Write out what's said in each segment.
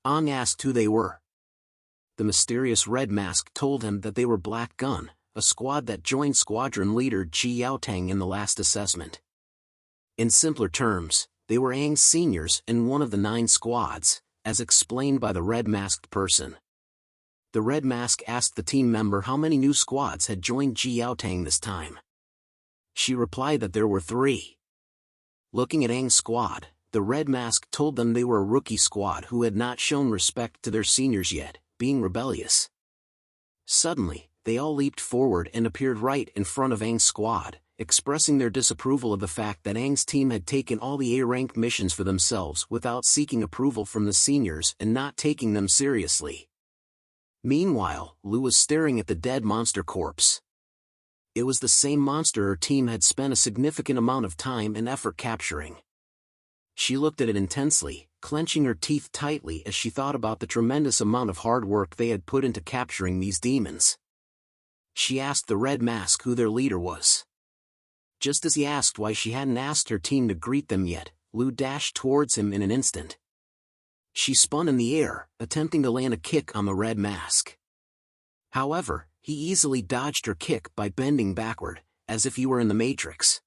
Ong asked who they were. The mysterious Red Mask told him that they were Black Gun, a squad that joined squadron leader Ji Yaotang in the last assessment. In simpler terms, they were Aang's seniors in one of the 9 squads, as explained by the red-masked person. The Red Mask asked the team member how many new squads had joined Ji Yaotang this time. She replied that there were 3. Looking at Aang's squad, the Red Mask told them they were a rookie squad who had not shown respect to their seniors yet, being rebellious. Suddenly, they all leaped forward and appeared right in front of Aang's squad, expressing their disapproval of the fact that Aang's team had taken all the A-rank missions for themselves without seeking approval from the seniors and not taking them seriously. Meanwhile, Lu was staring at the dead monster corpse. It was the same monster her team had spent a significant amount of time and effort capturing. She looked at it intensely, clenching her teeth tightly as she thought about the tremendous amount of hard work they had put into capturing these demons. She asked the Red Mask who their leader was. Just as he asked why she hadn't asked her team to greet them yet, Lu dashed towards him in an instant. She spun in the air, attempting to land a kick on the Red Mask. However, he easily dodged her kick by bending backward, as if he were in the Matrix.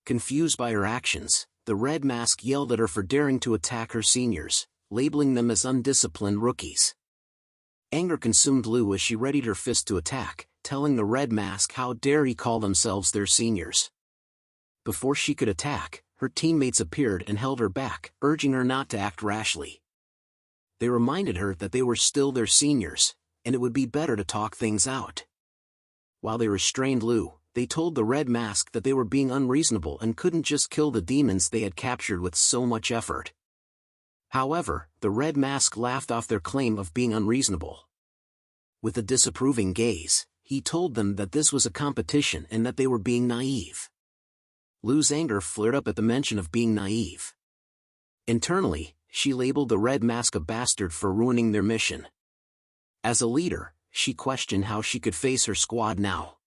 Confused by her actions, the Red Mask yelled at her for daring to attack her seniors, labeling them as undisciplined rookies. Anger consumed Lu as she readied her fist to attack, telling the Red Mask how dare he call themselves their seniors. Before she could attack, her teammates appeared and held her back, urging her not to act rashly. They reminded her that they were still their seniors, and it would be better to talk things out. While they restrained Lu, they told the Red Mask that they were being unreasonable and couldn't just kill the demons they had captured with so much effort. However, the Red Mask laughed off their claim of being unreasonable. With a disapproving gaze, he told them that this was a competition and that they were being naive. Lu's anger flared up at the mention of being naive. Internally, she labeled the Red Mask a bastard for ruining their mission. As a leader, she questioned how she could face her squad now.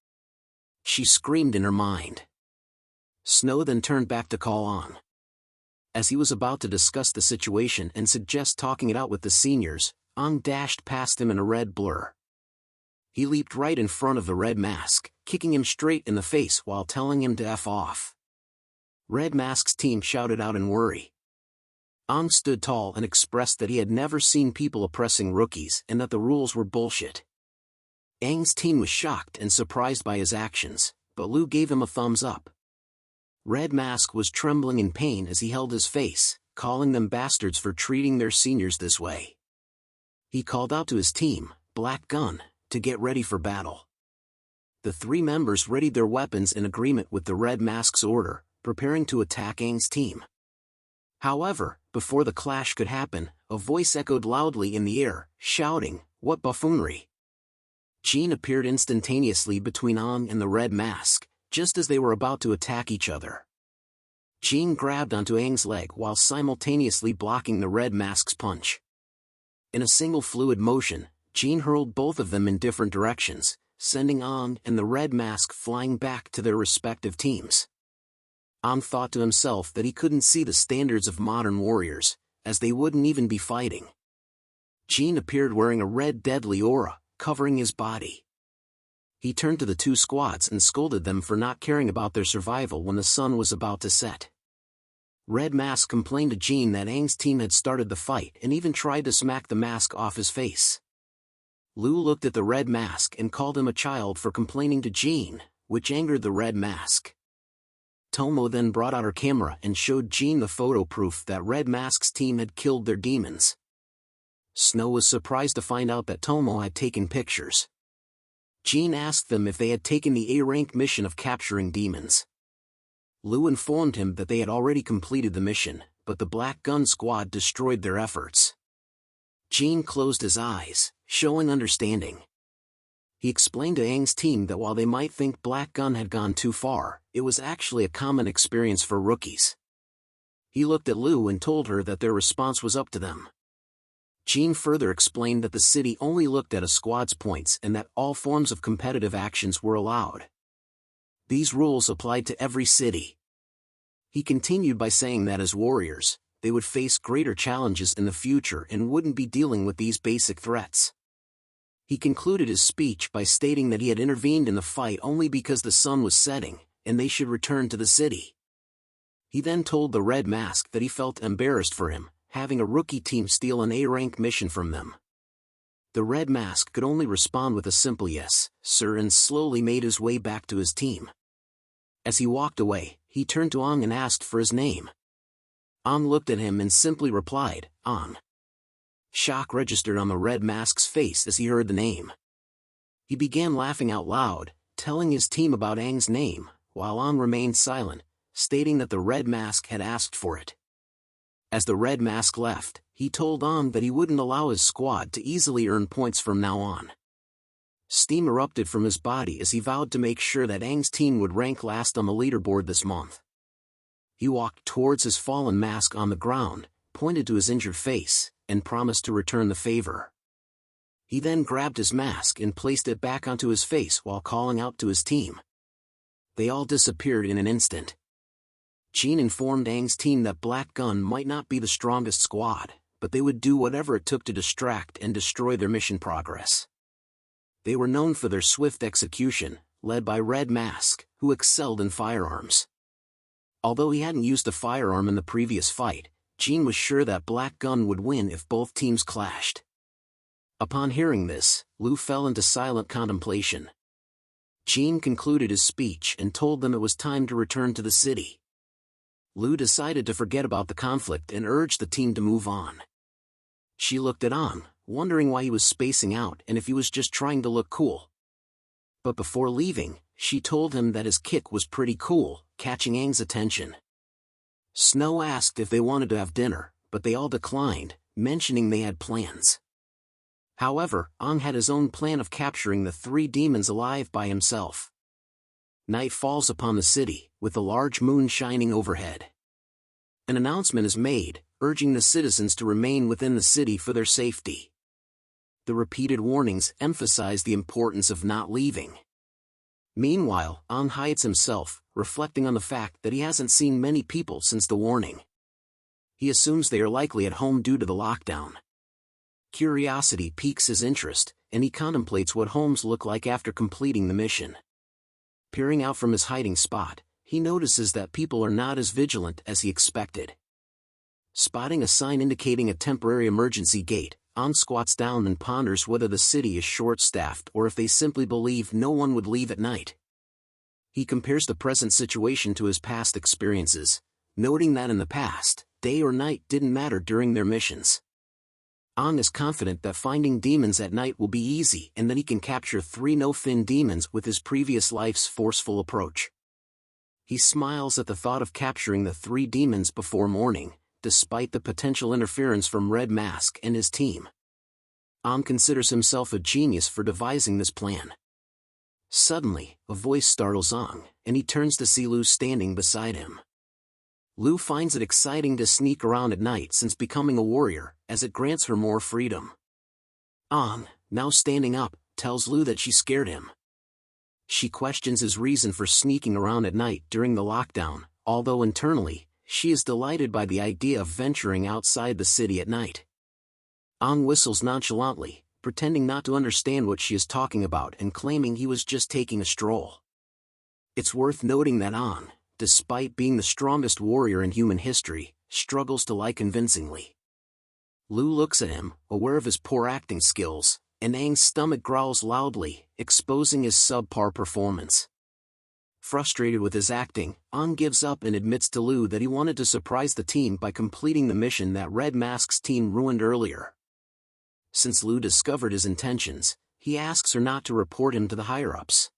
She screamed in her mind. Snow then turned back to call Ong. As he was about to discuss the situation and suggest talking it out with the seniors, Ong dashed past him in a red blur. He leaped right in front of the Red Mask, kicking him straight in the face while telling him to F off. Red Mask's team shouted out in worry. Ong stood tall and expressed that he had never seen people oppressing rookies and that the rules were bullshit. Aang's team was shocked and surprised by his actions, but Lu gave him a thumbs up. Red Mask was trembling in pain as he held his face, calling them bastards for treating their seniors this way. He called out to his team, Black Gun, to get ready for battle. The 3 members readied their weapons in agreement with the Red Mask's order, preparing to attack Aang's team. However, before the clash could happen, a voice echoed loudly in the air, shouting, "What buffoonery!" Jean appeared instantaneously between Ong and the Red Mask, just as they were about to attack each other. Jean grabbed onto Aang's leg while simultaneously blocking the Red Mask's punch. In a single fluid motion, Jean hurled both of them in different directions, sending Ong and the Red Mask flying back to their respective teams. Ong thought to himself that he couldn't see the standards of modern warriors, as they wouldn't even be fighting. Jean appeared wearing a red deadly aura, covering his body. He turned to the 2 squads and scolded them for not caring about their survival when the sun was about to set. Red Mask complained to Jean that Aang's team had started the fight and even tried to smack the mask off his face. Lu looked at the Red Mask and called him a child for complaining to Jean, which angered the Red Mask. Tomo then brought out her camera and showed Jean the photo proof that Red Mask's team had killed their demons. Snow was surprised to find out that Tomo had taken pictures. Jean asked them if they had taken the A-rank mission of capturing demons. Lu informed him that they had already completed the mission, but the Black Gun squad destroyed their efforts. Jean closed his eyes, showing understanding. He explained to Aang's team that while they might think Black Gun had gone too far, it was actually a common experience for rookies. He looked at Lu and told her that their response was up to them. Jean further explained that the city only looked at a squad's points and that all forms of competitive actions were allowed. These rules applied to every city. He continued by saying that as warriors, they would face greater challenges in the future and wouldn't be dealing with these basic threats. He concluded his speech by stating that he had intervened in the fight only because the sun was setting, and they should return to the city. He then told the Red Mask that he felt embarrassed for him, having a rookie team steal an A-rank mission from them. The Red Mask could only respond with a simple yes, sir, and slowly made his way back to his team. As he walked away, he turned to Ong and asked for his name. Ong looked at him and simply replied, Ong. Shock registered on the Red Mask's face as he heard the name. He began laughing out loud, telling his team about Aang's name, while Ong remained silent, stating that the Red Mask had asked for it. As the Red Mask left, he told Ong that he wouldn't allow his squad to easily earn points from now on. Steam erupted from his body as he vowed to make sure that Aang's team would rank last on the leaderboard this month. He walked towards his fallen mask on the ground, pointed to his injured face, and promised to return the favor. He then grabbed his mask and placed it back onto his face while calling out to his team. They all disappeared in an instant. Jean informed Aang's team that Black Gun might not be the strongest squad, but they would do whatever it took to distract and destroy their mission progress. They were known for their swift execution, led by Red Mask, who excelled in firearms. Although he hadn't used a firearm in the previous fight, Jean was sure that Black Gun would win if both teams clashed. Upon hearing this, Lu fell into silent contemplation. Jean concluded his speech and told them it was time to return to the city. Lu decided to forget about the conflict and urged the team to move on. She looked at Ong, wondering why he was spacing out and if he was just trying to look cool. But before leaving, she told him that his kick was pretty cool, catching Aang's attention. Snow asked if they wanted to have dinner, but they all declined, mentioning they had plans. However, Ong had his own plan of capturing the 3 demons alive by himself. Night falls upon the city, with a large moon shining overhead. An announcement is made, urging the citizens to remain within the city for their safety. The repeated warnings emphasize the importance of not leaving. Meanwhile, Ong hides himself, reflecting on the fact that he hasn't seen many people since the warning. He assumes they are likely at home due to the lockdown. Curiosity piques his interest, and he contemplates what homes look like after completing the mission. Peering out from his hiding spot, he notices that people are not as vigilant as he expected. Spotting a sign indicating a temporary emergency gate, Ong squats down and ponders whether the city is short-staffed or if they simply believe no one would leave at night. He compares the present situation to his past experiences, noting that in the past, day or night didn't matter during their missions. Ong is confident that finding demons at night will be easy and that he can capture 3 no-fin demons with his previous life's forceful approach. He smiles at the thought of capturing the 3 demons before morning, despite the potential interference from Red Mask and his team. Ong considers himself a genius for devising this plan. Suddenly, a voice startles Ong, and he turns to see Lu standing beside him. Lu finds it exciting to sneak around at night since becoming a warrior, as it grants her more freedom. Ong, now standing up, tells Lu that she scared him. She questions his reason for sneaking around at night during the lockdown, although internally, she is delighted by the idea of venturing outside the city at night. Ong whistles nonchalantly, pretending not to understand what she is talking about and claiming he was just taking a stroll. It's worth noting that Ong, despite being the strongest warrior in human history, struggles to lie convincingly. Lu looks at him, aware of his poor acting skills, and Aang's stomach growls loudly, exposing his subpar performance. Frustrated with his acting, Ong gives up and admits to Lu that he wanted to surprise the team by completing the mission that Red Mask's team ruined earlier. Since Lu discovered his intentions, he asks her not to report him to the higher-ups.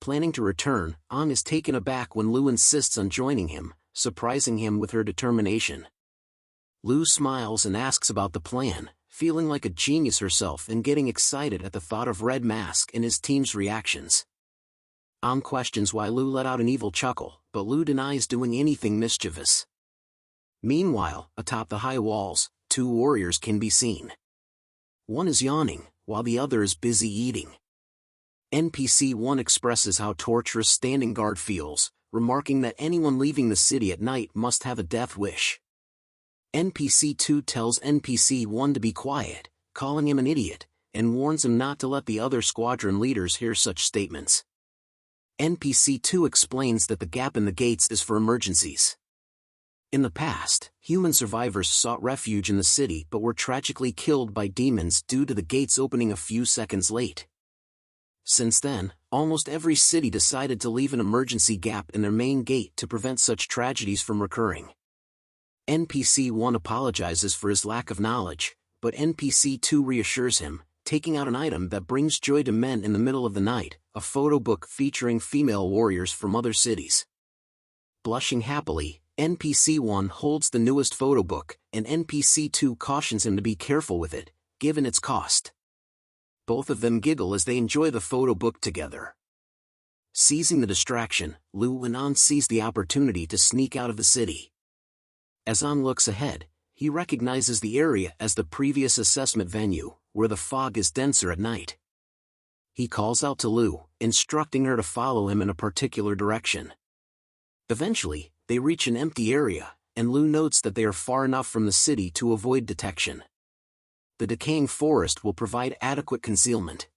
Planning to return, Ong is taken aback when Lu insists on joining him, surprising him with her determination. Lu smiles and asks about the plan, feeling like a genius herself and getting excited at the thought of Red Mask and his team's reactions. Ong questions why Lu let out an evil chuckle, but Lu denies doing anything mischievous. Meanwhile, atop the high walls, 2 warriors can be seen. One is yawning, while the other is busy eating. NPC 1 expresses how torturous standing guard feels, remarking that anyone leaving the city at night must have a death wish. NPC 2 tells NPC 1 to be quiet, calling him an idiot, and warns him not to let the other squadron leaders hear such statements. NPC 2 explains that the gap in the gates is for emergencies. In the past, human survivors sought refuge in the city but were tragically killed by demons due to the gates opening a few seconds late. Since then, almost every city decided to leave an emergency gap in their main gate to prevent such tragedies from recurring. NPC 1 apologizes for his lack of knowledge, but NPC 2 reassures him, taking out an item that brings joy to men in the middle of the night, a photo book featuring female warriors from other cities. Blushing happily, NPC 1 holds the newest photo book, and NPC 2 cautions him to be careful with it, given its cost. Both of them giggle as they enjoy the photo book together. Seizing the distraction, Lu and An seize the opportunity to sneak out of the city. As An looks ahead, he recognizes the area as the previous assessment venue, where the fog is denser at night. He calls out to Lu, instructing her to follow him in a particular direction. Eventually, they reach an empty area, and Lu notes that they are far enough from the city to avoid detection. The decaying forest will provide adequate concealment.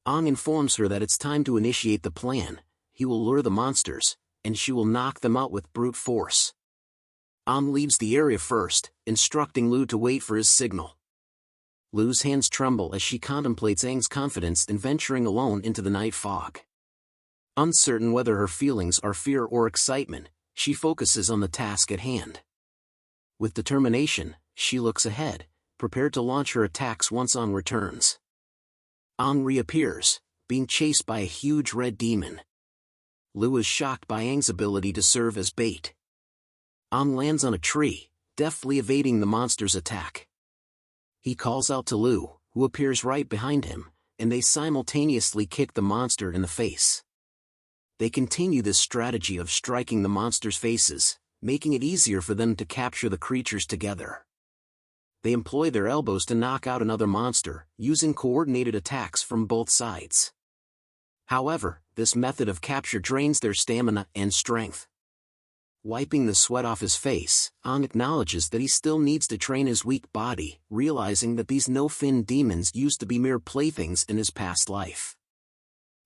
An informs her that it's time to initiate the plan. He will lure the monsters, and she will knock them out with brute force. An leaves the area first, instructing Lu to wait for his signal. Lu's hands tremble as she contemplates Aang's confidence in venturing alone into the night fog. Uncertain whether her feelings are fear or excitement, she focuses on the task at hand. With determination, she looks ahead, prepared to launch her attacks once Aang returns. Aang reappears, being chased by a huge red demon. Lu is shocked by Aang's ability to serve as bait. Aang lands on a tree, deftly evading the monster's attack. He calls out to Lu, who appears right behind him, and they simultaneously kick the monster in the face. They continue this strategy of striking the monster's faces, making it easier for them to capture the creatures together. They employ their elbows to knock out another monster, using coordinated attacks from both sides. However, this method of capture drains their stamina and strength. Wiping the sweat off his face, Aang acknowledges that he still needs to train his weak body, realizing that these no-fin demons used to be mere playthings in his past life.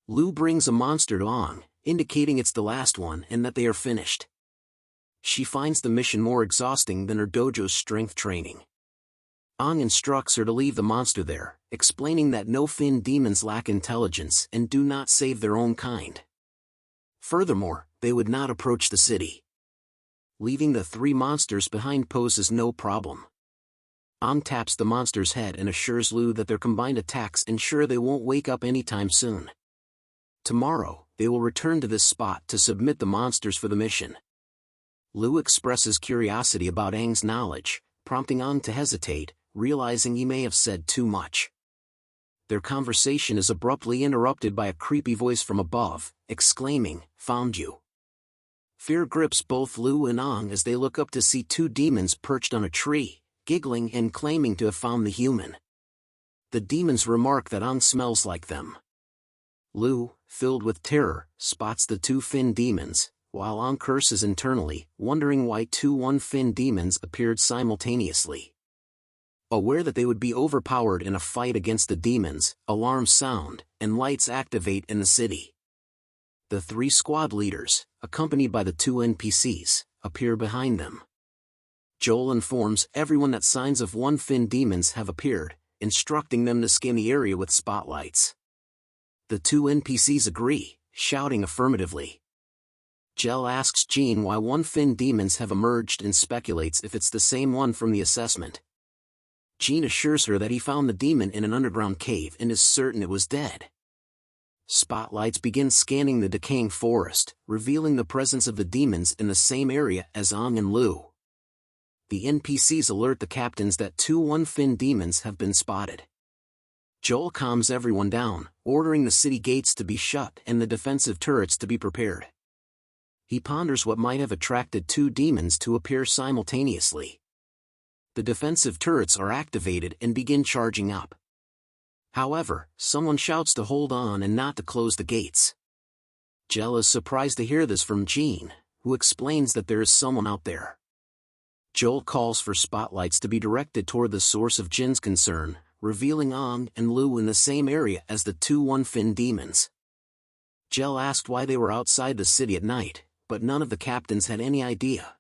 Lu brings a monster to Aang, indicating it's the last one and that they are finished. She finds the mission more exhausting than her dojo's strength training. Aang instructs her to leave the monster there, explaining that no-fin demons lack intelligence and do not save their own kind. Furthermore, they would not approach the city. Leaving the three monsters behind poses no problem. Aang taps the monster's head and assures Lu that their combined attacks ensure they won't wake up anytime soon. Tomorrow, they will return to this spot to submit the monsters for the mission. Lu expresses curiosity about Aang's knowledge, prompting Aang to hesitate, realizing he may have said too much. Their conversation is abruptly interrupted by a creepy voice from above, exclaiming, "Found you." Fear grips both Lu and Aang as they look up to see two demons perched on a tree, giggling and claiming to have found the human. The demons remark that Aang smells like them. Lu, filled with terror, spots the two fin demons, while Aang curses internally, wondering why two one-fin demons appeared simultaneously. Aware that they would be overpowered in a fight against the demons, alarms sound, and lights activate in the city. The three squad leaders, accompanied by the two NPCs, appear behind them. Joel informs everyone that signs of one-fin demons have appeared, instructing them to scan the area with spotlights. The two NPCs agree, shouting affirmatively. Jel asks Jean why one-fin demons have emerged and speculates if it's the same one from the assessment. Jean assures her that he found the demon in an underground cave and is certain it was dead. Spotlights begin scanning the decaying forest, revealing the presence of the demons in the same area as Aang and Lu. The NPCs alert the captains that two one-fin demons have been spotted. Joel calms everyone down, ordering the city gates to be shut and the defensive turrets to be prepared. He ponders what might have attracted two demons to appear simultaneously. The defensive turrets are activated and begin charging up. However, someone shouts to hold on and not to close the gates. Jel is surprised to hear this from Jean, who explains that there is someone out there. Joel calls for spotlights to be directed toward the source of Jin's concern, revealing Ong and Lu in the same area as the two one-fin demons. Jel asked why they were outside the city at night, but none of the captains had any idea.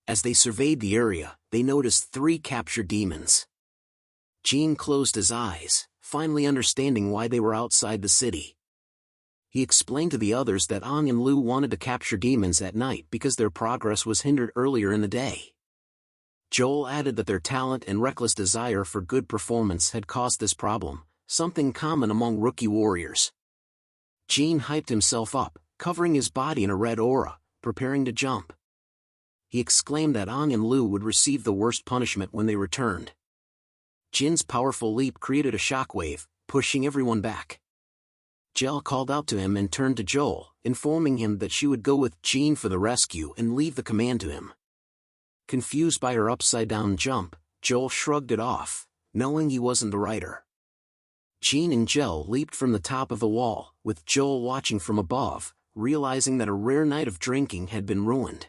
As they surveyed the area, they noticed 3 captured demons. Jin closed his eyes, finally understanding why they were outside the city. He explained to the others that Ong and Lu wanted to capture demons at night because their progress was hindered earlier in the day. Joel added that their talent and reckless desire for good performance had caused this problem, something common among rookie warriors. Jin hyped himself up, covering his body in a red aura, preparing to jump. He exclaimed that Ong and Lu would receive the worst punishment when they returned. Jin's powerful leap created a shockwave, pushing everyone back. Jel called out to him and turned to Joel, informing him that she would go with Jin for the rescue and leave the command to him. Confused by her upside-down jump, Joel shrugged it off, knowing he wasn't the rider. Jin and Jel leaped from the top of the wall, with Joel watching from above, realizing that a rare night of drinking had been ruined.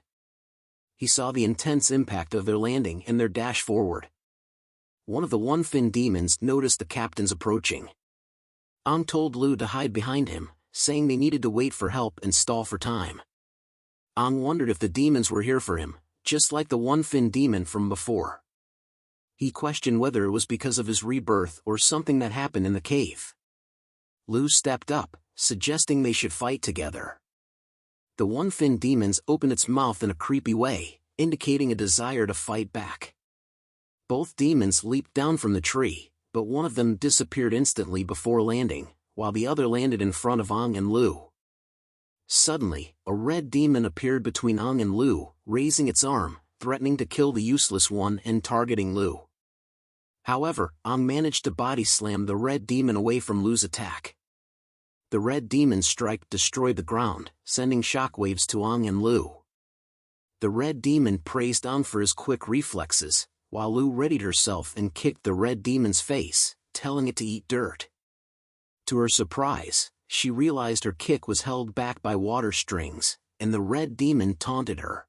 He saw the intense impact of their landing and their dash forward. One of the one-fin demons noticed the captains approaching. Ong told Lu to hide behind him, saying they needed to wait for help and stall for time. Ong wondered if the demons were here for him, just like the one-fin demon from before. He questioned whether it was because of his rebirth or something that happened in the cave. Lu stepped up, suggesting they should fight together. The one-fin demons opened its mouth in a creepy way, indicating a desire to fight back. Both demons leaped down from the tree, but one of them disappeared instantly before landing, while the other landed in front of Ong and Lu. Suddenly, a red demon appeared between Ong and Lu, raising its arm, threatening to kill the useless one and targeting Lu. However, Ong managed to body slam the red demon away from Lu's attack. The red demon's strike destroyed the ground, sending shockwaves to Ong and Lu. The red demon praised Ong for his quick reflexes, while Lu readied herself and kicked the red demon's face, telling it to eat dirt. To her surprise, she realized her kick was held back by water strings, and the red demon taunted her.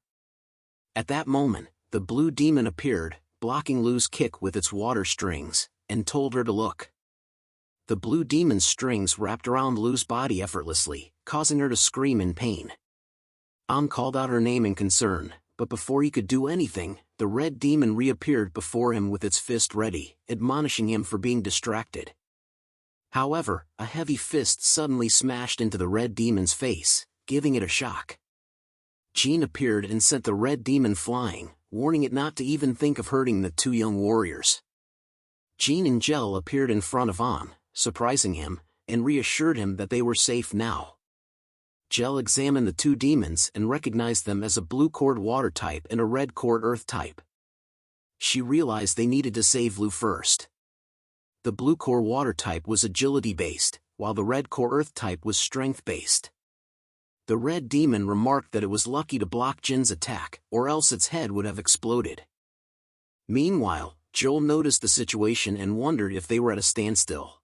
At that moment, the blue demon appeared, blocking Lu's kick with its water strings, and told her to look. The blue demon's strings wrapped around Lu's body effortlessly, causing her to scream in pain. Ong called out her name in concern, but before he could do anything, the red demon reappeared before him with its fist ready, admonishing him for being distracted. However, a heavy fist suddenly smashed into the red demon's face, giving it a shock. Jin appeared and sent the red demon flying, warning it not to even think of hurting the 2 young warriors. Jin and Jel appeared in front of Ong, surprising him, and reassured him that they were safe now. Jel examined the 2 demons and recognized them as a blue cord water type and a red cord earth type. She realized they needed to save Lu first. The blue core water type was agility-based, while the red core earth type was strength-based. The red demon remarked that it was lucky to block Jin's attack, or else its head would have exploded. Meanwhile, Joel noticed the situation and wondered if they were at a standstill.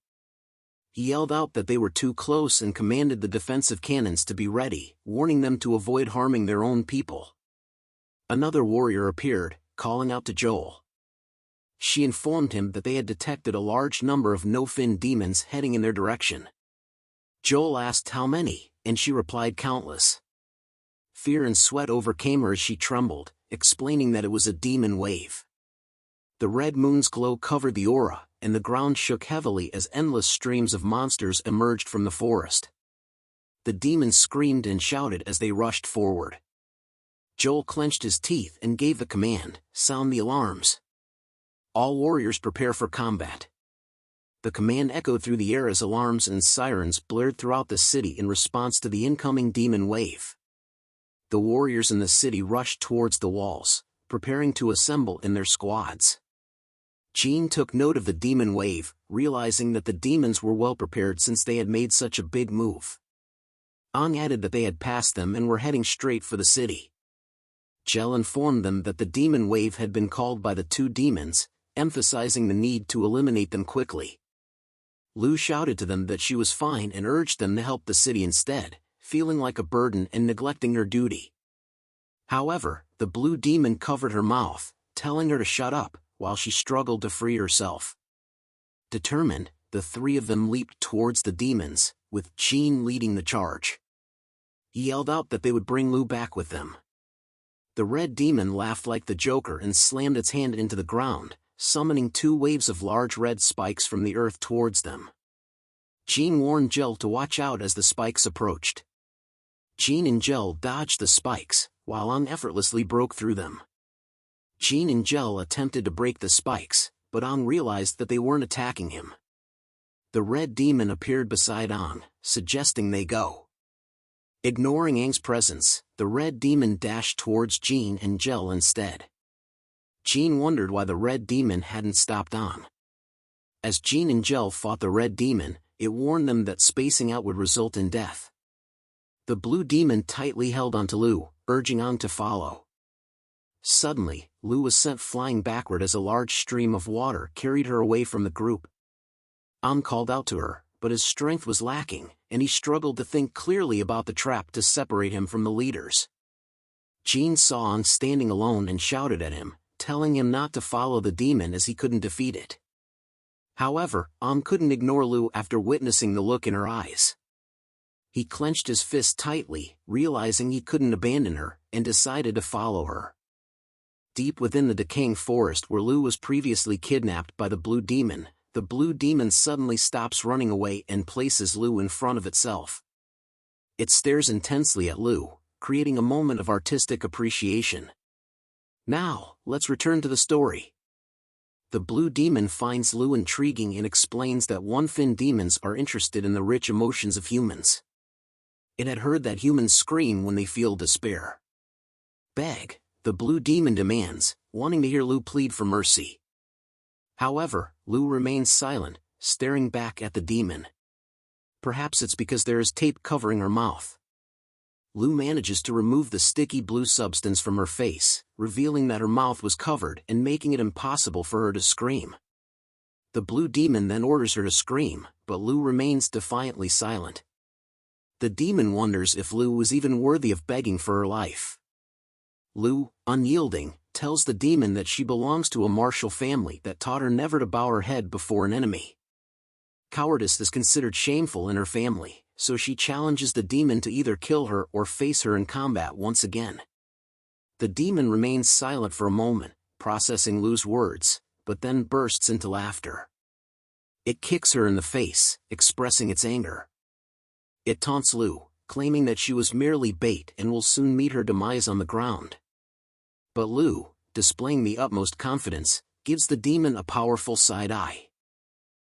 He yelled out that they were too close and commanded the defensive cannons to be ready, warning them to avoid harming their own people. Another warrior appeared, calling out to Joel. She informed him that they had detected a large number of no-fin demons heading in their direction. Joel asked how many, and she replied countless. Fear and sweat overcame her as she trembled, explaining that it was a demon wave. The red moon's glow covered the aura, and the ground shook heavily as endless streams of monsters emerged from the forest. The demons screamed and shouted as they rushed forward. Joel clenched his teeth and gave the command, "Sound the alarms. All warriors prepare for combat." The command echoed through the air as alarms and sirens blared throughout the city in response to the incoming demon wave. The warriors in the city rushed towards the walls, preparing to assemble in their squads. Jin took note of the demon wave, realizing that the demons were well prepared since they had made such a big move. Ong added that they had passed them and were heading straight for the city. Jel informed them that the demon wave had been called by the 2 demons, emphasizing the need to eliminate them quickly. Lu shouted to them that she was fine and urged them to help the city instead, feeling like a burden and neglecting her duty. However, The blue demon covered her mouth, telling her to shut up, while she struggled to free herself. Determined, the three of them leaped towards the demons, with Jean leading the charge. He yelled out that they would bring Lu back with them. The red demon laughed like the Joker and slammed its hand into the ground, summoning 2 waves of large red spikes from the earth towards them. Jean warned Jill to watch out as the spikes approached. Jean and Jill dodged the spikes, while Ang effortlessly broke through them. Jean and Jill attempted to break the spikes, but Ang realized that they weren't attacking him. The red demon appeared beside Ang, suggesting they go. Ignoring Ang's presence, the red demon dashed towards Jean and Jill instead. Jean wondered why the red demon hadn't stopped Ang. As Jean and Jill fought the red demon, it warned them that spacing out would result in death. The blue demon tightly held onto Lu, urging Ang to follow. Suddenly, Lu was sent flying backward as a large stream of water carried her away from the group. Ang called out to her, but his strength was lacking, and he struggled to think clearly about the trap to separate him from the leaders. Jean saw Ang standing alone and shouted at him, telling him not to follow the demon as he couldn't defeat it. However, Ang couldn't ignore Lu after witnessing the look in her eyes. He clenched his fist tightly, realizing he couldn't abandon her, and decided to follow her. Deep within the decaying forest where Lu was previously kidnapped by the blue demon, the blue demon suddenly stops running away and places Lu in front of itself. It stares intensely at Lu, creating a moment of artistic appreciation. Now, let's return to the story. The blue demon finds Lu intriguing and explains that one-fin demons are interested in the rich emotions of humans. It had heard that humans scream when they feel despair. Beg, the blue demon demands, wanting to hear Lu plead for mercy. However, Lu remains silent, staring back at the demon. Perhaps it's because there is tape covering her mouth. Lu manages to remove the sticky blue substance from her face, revealing that her mouth was covered and making it impossible for her to scream. The blue demon then orders her to scream, but Lu remains defiantly silent. The demon wonders if Lu was even worthy of begging for her life. Lu, unyielding, tells the demon that she belongs to a martial family that taught her never to bow her head before an enemy. Cowardice is considered shameful in her family, so she challenges the demon to either kill her or face her in combat once again. The demon remains silent for a moment, processing Lu's words, but then bursts into laughter. It kicks her in the face, expressing its anger. It taunts Lu, claiming that she was merely bait and will soon meet her demise on the ground. But Lu, displaying the utmost confidence, gives the demon a powerful side-eye.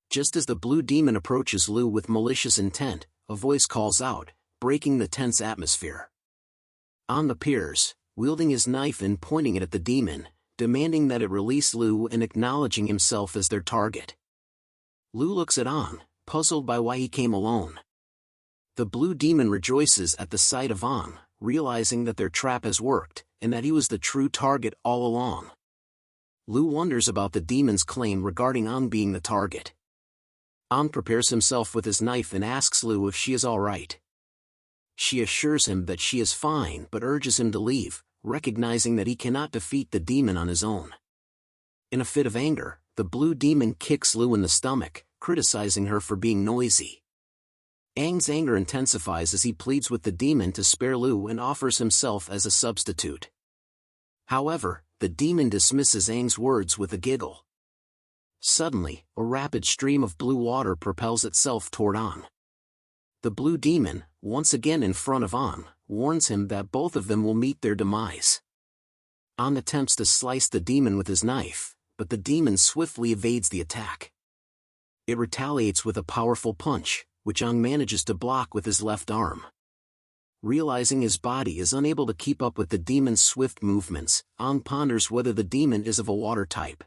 Just as the blue demon approaches Lu with malicious intent, a voice calls out, breaking the tense atmosphere. Ang appears, wielding his knife and pointing it at the demon, demanding that it release Lu and acknowledging himself as their target. Lu looks at Ang, puzzled by why he came alone. The blue demon rejoices at the sight of Ang, realizing that their trap has worked, and that he was the true target all along. Lu wonders about the demon's claim regarding Ang being the target. Ang prepares himself with his knife and asks Lu if she is all right. She assures him that she is fine but urges him to leave, recognizing that he cannot defeat the demon on his own. In a fit of anger, the blue demon kicks Lu in the stomach, criticizing her for being noisy. Ang's anger intensifies as he pleads with the demon to spare Lu and offers himself as a substitute. However, the demon dismisses Ang's words with a giggle. Suddenly, a rapid stream of blue water propels itself toward Ang. The blue demon, once again in front of Ang, warns him that both of them will meet their demise. Ang attempts to slice the demon with his knife, but the demon swiftly evades the attack. It retaliates with a powerful punch, which Ang manages to block with his left arm. Realizing his body is unable to keep up with the demon's swift movements, Ang ponders whether the demon is of a water type.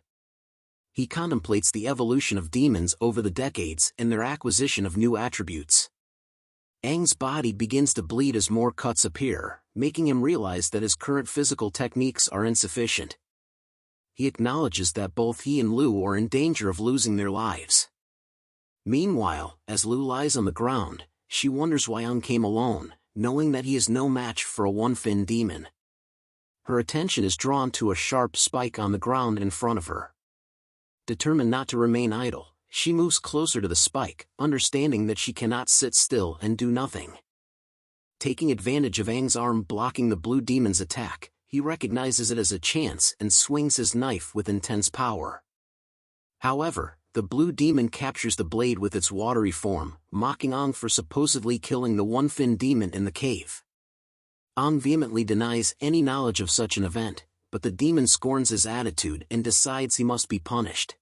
He contemplates the evolution of demons over the decades and their acquisition of new attributes. Ang's body begins to bleed as more cuts appear, making him realize that his current physical techniques are insufficient. He acknowledges that both he and Lu are in danger of losing their lives. Meanwhile, as Lu lies on the ground, she wonders why Ang came alone, knowing that he is no match for a one-fin demon. her attention is drawn to a sharp spike on the ground in front of her. Determined not to remain idle, she moves closer to the spike, understanding that she cannot sit still and do nothing. Taking advantage of Aang's arm blocking the blue demon's attack, he recognizes it as a chance and swings his knife with intense power. However, the blue demon captures the blade with its watery form, mocking Aang for supposedly killing the one-fin demon in the cave. Aang vehemently denies any knowledge of such an event, but the demon scorns his attitude and decides he must be punished.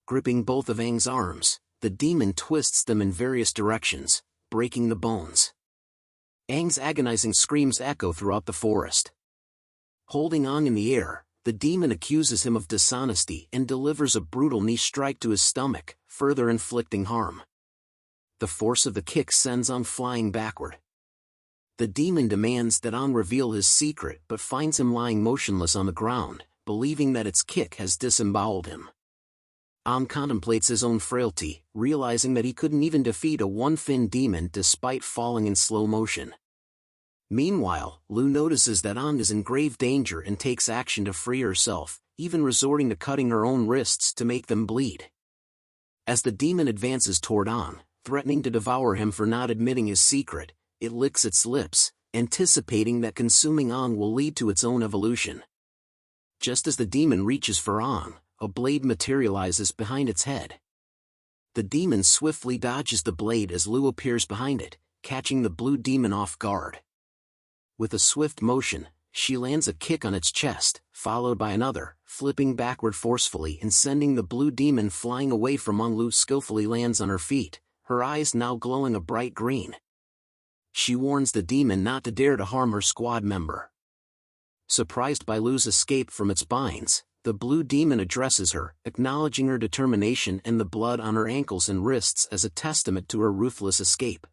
Gripping both of Aang's arms, the demon twists them in various directions, breaking the bones. Aang's agonizing screams echo throughout the forest. Holding Aang in the air, the demon accuses him of dishonesty and delivers a brutal knee strike to his stomach, further inflicting harm. The force of the kick sends Aang flying backward. The demon demands that Aang reveal his secret but finds him lying motionless on the ground, believing that its kick has disemboweled him. Aang contemplates his own frailty, realizing that he couldn't even defeat a one-fin demon despite falling in slow motion. Meanwhile, Lu notices that Aang is in grave danger and takes action to free herself, even resorting to cutting her own wrists to make them bleed. As the demon advances toward Aang, threatening to devour him for not admitting his secret, it licks its lips, anticipating that consuming Aang will lead to its own evolution. Just as the demon reaches for Aang, a blade materializes behind its head. The demon swiftly dodges the blade as Lu appears behind it, catching the blue demon off guard. With a swift motion, she lands a kick on its chest, followed by another, flipping backward forcefully and sending the blue demon flying away from Aang. Lu skillfully lands on her feet, her eyes now glowing a bright green. She warns the demon not to dare to harm her squad member. Surprised by Lu's escape from its binds, the blue demon addresses her, acknowledging her determination and the blood on her ankles and wrists as a testament to her ruthless escape.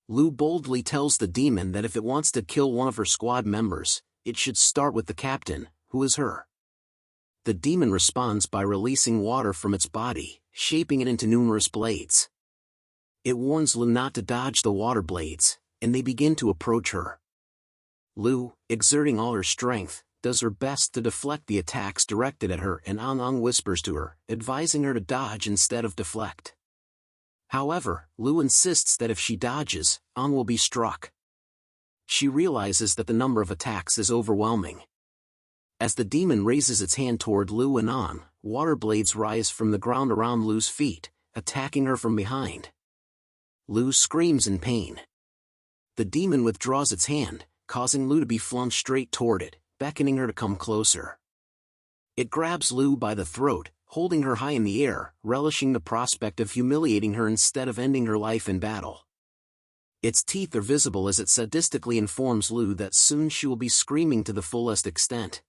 Lu boldly tells the demon that if it wants to kill one of her squad members, it should start with the captain, who is her. The demon responds by releasing water from its body, shaping it into numerous blades. It warns Lu not to dodge the water blades, and they begin to approach her. Lu, exerting all her strength, does her best to deflect the attacks directed at her, and Aang whispers to her, advising her to dodge instead of deflect. However, Lu insists that if she dodges, Aang will be struck. She realizes that the number of attacks is overwhelming. As the demon raises its hand toward Lu and Aang, water blades rise from the ground around Lu's feet, attacking her from behind. Lu screams in pain. The demon withdraws its hand, causing Lu to be flung straight toward it, beckoning her to come closer. It grabs Lu by the throat, holding her high in the air, relishing the prospect of humiliating her instead of ending her life in battle. Its teeth are visible as it sadistically informs Lu that soon she will be screaming to the fullest extent.